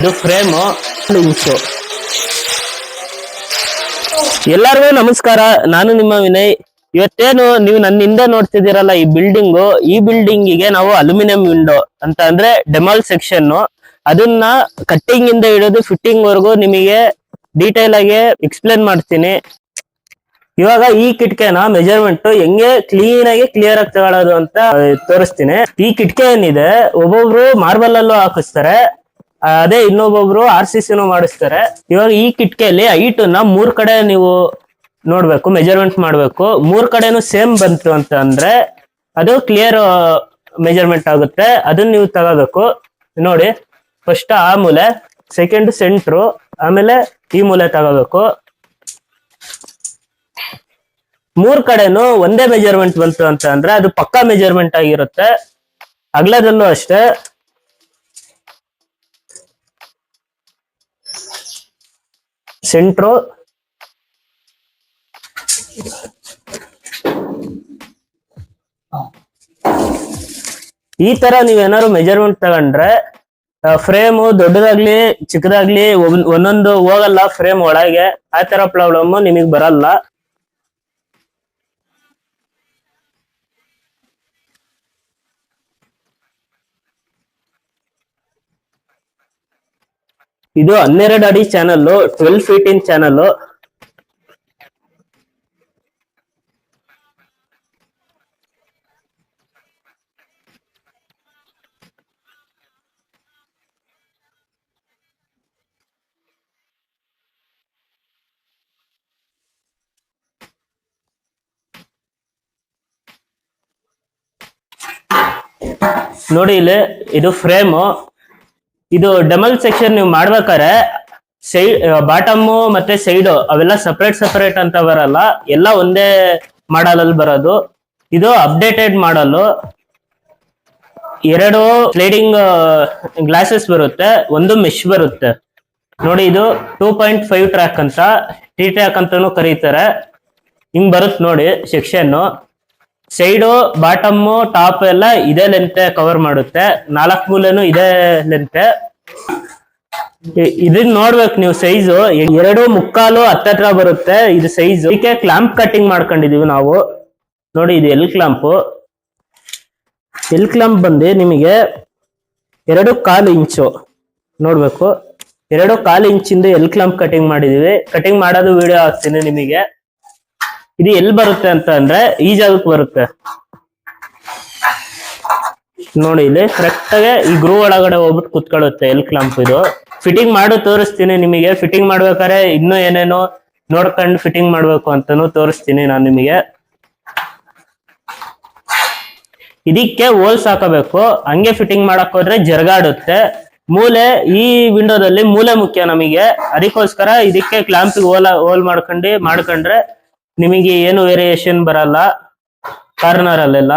ಇದು ಫ್ರೇಮ್ ಇಂಚು. ಎಲ್ಲರಿಗೂ ನಮಸ್ಕಾರ, ನಾನು ನಿಮ್ಮ ವಿನಯ್. ಇವತ್ತೇನು ನೀವು ನನ್ನ ಹಿಂದೆ ನೋಡ್ತಿದ್ದೀರಲ್ಲ ಈ ಬಿಲ್ಡಿಂಗು, ಈ ಬಿಲ್ಡಿಂಗಿಗೆ ನಾವು ಅಲ್ಯೂಮಿನಿಯಂ ವಿಂಡೋ ಅಂತ ಅಂದ್ರೆ ಡೆಮಾಲ್ ಸೆಕ್ಷನ್, ಅದನ್ನ ಕಟ್ಟಿಂಗ್ ಇಂದ ಹಿಡಿದು ಫಿಟ್ಟಿಂಗ್ ವರೆಗೂ ನಿಮಗೆ ಡೀಟೇಲ್ ಆಗಿ ಎಕ್ಸ್ಪ್ಲೇನ್ ಮಾಡ್ತೀನಿ. ಇವಾಗ ಈ ಕಿಟಕಿನ ಮೆಜರ್ಮೆಂಟ್ ಹೆಂಗೆ ಕ್ಲೀನ್ ಆಗಿ ಕ್ಲಿಯರ್ ಆಗಿ ತಗೊಳ್ಳೋದು ಅಂತ ತೋರಿಸ್ತೀನಿ. ಈ ಕಿಟಕಿ ಏನಿದೆ, ಒಬ್ಬೊಬ್ರು ಮಾರ್ಬಲ್ ಅಲ್ಲೂ ಹಾಕಿಸ್ತಾರೆ, ಅದೇ ಇನ್ನೊಬ್ಬೊಬ್ರು RCC ಮಾಡಿಸ್ತಾರೆ. ಇವಾಗ ಈ ಕಿಟಕಿಯಲ್ಲಿ ಹೈಟ್ ನ 3 ಕಡೆ ನೀವು ನೋಡ್ಬೇಕು, ಮೆಜರ್ಮೆಂಟ್ ಮಾಡ್ಬೇಕು. 3 ಕಡೆನೂ ಸೇಮ್ ಬಂತು ಅಂತ ಅಂದ್ರೆ ಅದು ಕ್ಲಿಯರ್ ಮೆಜರ್ಮೆಂಟ್ ಆಗುತ್ತೆ. ಅದನ್ನ ನೀವು ತಗೋಬೇಕು. ನೋಡಿ, ಫಸ್ಟ್ ಆ ಮೂಲೆ, ಸೆಕೆಂಡ್ ಸೆಂಟ್ರು, ಆಮೇಲೆ ಈ ಮೂಲೆ ತಗೋಬೇಕು. 3 ಕಡೆನೂ ಒಂದೇ ಮೆಜರ್ಮೆಂಟ್ ಬಂತು ಅಂತ ಅಂದ್ರೆ ಅದು ಪಕ್ಕಾ ಮೆಜರ್ಮೆಂಟ್ ಆಗಿರುತ್ತೆ. ಅಗಲದಲ್ಲೂ ಅಷ್ಟೇ. ಸೆಂಟ್ರು, ಈ ತರ ನೀವೇನಾದ್ರು ಮೆಜರ್ಮೆಂಟ್ ತಗೊಂಡ್ರೆ ಫ್ರೇಮು ದೊಡ್ಡದಾಗ್ಲಿ ಚಿಕ್ಕದಾಗ್ಲಿ ಒಂದೊಂದು ಹೋಗಲ್ಲ ಫ್ರೇಮ್ ಒಳಗೆ. ಆ ತರ ಪ್ರಾಬ್ಲಮ್ ನಿಮಗ್ ಬರಲ್ಲ. ಇದು 12 ಅಡಿ ಚಾನಲ್, 12 ಫೀಟ್ ಇನ್ ಚಾನಲ್. ನೋಡಿ ಇಲ್ಲಿ, ಇದು ಫ್ರೇಮ್. ಇದು ಡೆಮಲ್ ಸೆಕ್ಷನ್ ನೀವು ಮಾಡ್ಬೇಕಾರೆ ಸೈಡ್, ಬಾಟಮ್ ಮತ್ತೆ ಸೈಡ್ ಅವೆಲ್ಲ ಸಪರೇಟ್ ಅಂತ ಬರಲ್ಲ, ಎಲ್ಲ ಒಂದೇ ಮಾಡಲ್ ಅಲ್ಲಿ ಬರೋದು. ಇದು ಅಪ್ಡೇಟೆಡ್ ಮಾಡಲ್. 2 ಸ್ಲೈಡಿಂಗ್ ಗ್ಲಾಸಸ್ ಬರುತ್ತೆ, ಒಂದು ಮೆಶ್ ಬರುತ್ತೆ. ನೋಡಿ, ಇದು 2.5 ಟ್ರ್ಯಾಕ್ ಅಂತ, T ಟ್ರ್ಯಾಕ್ ಅಂತಾನು ಕರೀತಾರೆ. ಹಿಂಗ್ ಬರುತ್ತೆ ನೋಡಿ ಸೆಕ್ಷನ್. ಸೈಡು, ಬಾಟಮ್, ಟಾಪ್ ಎಲ್ಲ ಇದೇ ಲೆಂತ್ ಕವರ್ ಮಾಡುತ್ತೆ. 4 ಮೂಲೆನೂ ಇದೇ ಲೆಂತ್. ಇದನ್ನ ನೋಡ್ಬೇಕು ನೀವು, ಸೈಜು 2.25 ಹತ್ತತ್ರ ಬರುತ್ತೆ ಇದು ಸೈಜ್. ಇದಕ್ಕೆ ಕ್ಲಾಂಪ್ ಕಟ್ಟಿಂಗ್ ಮಾಡ್ಕೊಂಡಿದೀವಿ ನಾವು. ನೋಡಿ, ಇದು ಎಲ್ ಕ್ಲಾಂಪ್ ಬಂದು ನಿಮಗೆ 2.25 ಇಂಚು ನೋಡ್ಬೇಕು. 2.25 ಇಂಚಿಂದ ಎಲ್ ಕ್ಲಾಂಪ್ ಕಟಿಂಗ್ ಮಾಡಿದೀವಿ. ಕಟಿಂಗ್ ಮಾಡೋದು ವಿಡಿಯೋ ಹಾಕ್ತೀನಿ ನಿಮಗೆ. ಇದು ಎಲ್ಲಿ ಬರುತ್ತೆ ಅಂತ ಅಂದ್ರೆ ಈ ಜಾಗಕ್ಕೆ ಬರುತ್ತೆ ನೋಡಿ. ಇಲ್ಲಿ ಕರೆಕ್ಟ್ ಆಗಿ ಈ ಗ್ರೂ ಒಳಗಡೆ ಹೋಗ್ಬಿಟ್ಟು ಕುತ್ಕೊಳ್ಳುತ್ತೆ ಎಲ್ ಕ್ಲಾಂಪ್. ಇದು ಫಿಟ್ಟಿಂಗ್ ಮಾಡು ತೋರಿಸ್ತೀನಿ ನಿಮಗೆ. ಫಿಟ್ಟಿಂಗ್ ಮಾಡ್ಬೇಕಾದ್ರೆ ಇನ್ನೂ ಏನೇನೋ ನೋಡ್ಕೊಂಡು ಫಿಟ್ಟಿಂಗ್ ಮಾಡ್ಬೇಕು ಅಂತಾನು ತೋರಿಸ್ತೀನಿ ನಾನು ನಿಮಗೆ. ಇದಕ್ಕೆ ಹೋಲ್ಸ್ ಹಾಕಬೇಕು, ಹಂಗೆ ಫಿಟ್ಟಿಂಗ್ ಮಾಡಕ್ ಹೋದ್ರೆ ಜರ್ಗಾಡುತ್ತೆ. ಮೂಲೆ, ಈ ವಿಂಡೋದಲ್ಲಿ ಮೂಲೆ ಮುಖ್ಯ ನಮಗೆ. ಅದಕ್ಕೋಸ್ಕರ ಇದಕ್ಕೆ ಕ್ಲಾಂಪಿಗೆ ಹೋಲ್ ಮಾಡ್ಕೊಂಡ್ರೆ ನಿಮಗೆ ಏನು ವೇರಿಯೇಷನ್ ಬರಲ್ಲ ಕಾರ್ನರ್ ಅಲ್ಲೆಲ್ಲ.